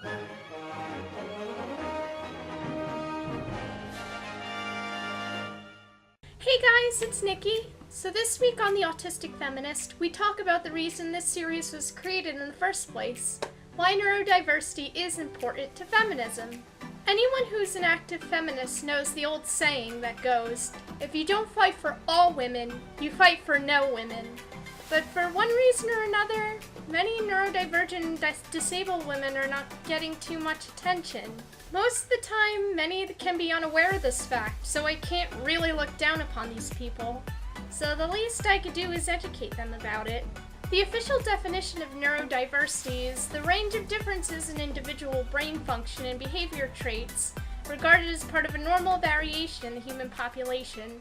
Hey guys, it's Nikki. So this week on the Autistic Feminist, we talk about the reason this series was created in the first place, why neurodiversity is important to feminism. Anyone who's an active feminist knows the old saying that goes, if you don't fight for all women, you fight for no women. But for one reason or another, many neurodivergent and disabled women are not getting too much attention. Most of the time, many can be unaware of this fact, so I can't really look down upon these people. So the least I could do is educate them about it. The official definition of neurodiversity is the range of differences in individual brain function and behavior traits, regarded as part of a normal variation in the human population.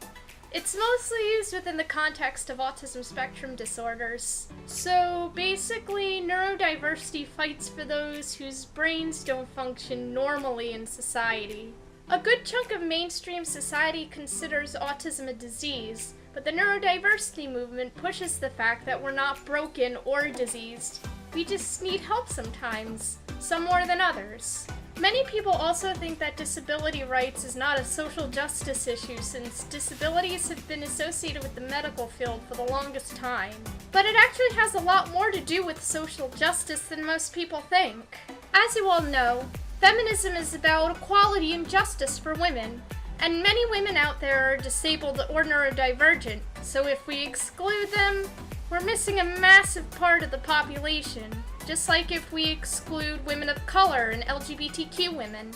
It's mostly used within the context of autism spectrum disorders. So basically, neurodiversity fights for those whose brains don't function normally in society. A good chunk of mainstream society considers autism a disease, but the neurodiversity movement pushes the fact that we're not broken or diseased. We just need help sometimes, some more than others. Many people also think that disability rights is not a social justice issue since disabilities have been associated with the medical field for the longest time. But it actually has a lot more to do with social justice than most people think. As you all know, feminism is about equality and justice for women, and many women out there are disabled or neurodivergent, so if we exclude them, we're missing a massive part of the population. Just like if we exclude women of color and LGBTQ women.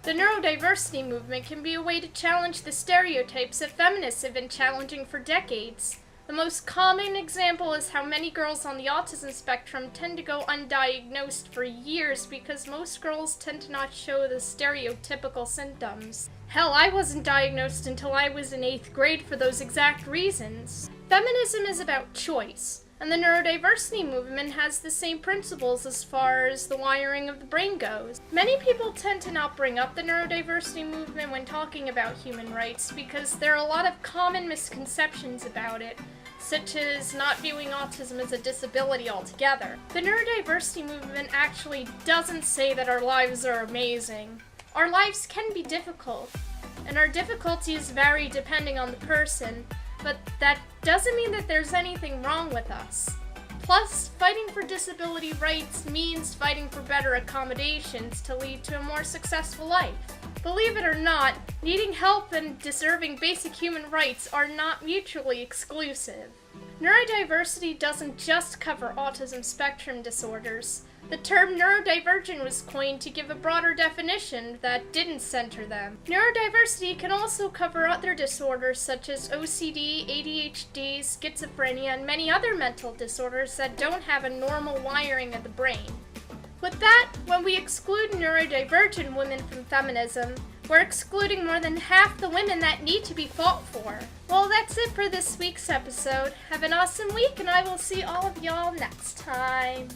The neurodiversity movement can be a way to challenge the stereotypes that feminists have been challenging for decades. The most common example is how many girls on the autism spectrum tend to go undiagnosed for years because most girls tend to not show the stereotypical symptoms. Hell, I wasn't diagnosed until I was in 8th grade for those exact reasons. Feminism is about choice. And the neurodiversity movement has the same principles as far as the wiring of the brain goes. Many people tend to not bring up the neurodiversity movement when talking about human rights because there are a lot of common misconceptions about it, such as not viewing autism as a disability altogether. The neurodiversity movement actually doesn't say that our lives are amazing. Our lives can be difficult, and our difficulties vary depending on the person, but that doesn't mean that there's anything wrong with us. Plus, fighting for disability rights means fighting for better accommodations to lead to a more successful life. Believe it or not, needing help and deserving basic human rights are not mutually exclusive. Neurodiversity doesn't just cover autism spectrum disorders. The term neurodivergent was coined to give a broader definition that didn't center them. Neurodiversity can also cover other disorders such as OCD, ADHD, schizophrenia, and many other mental disorders that don't have a normal wiring of the brain. With that, when we exclude neurodivergent women from feminism, we're excluding more than half the women that need to be fought for. Well, that's it for this week's episode. Have an awesome week, and I will see all of y'all next time.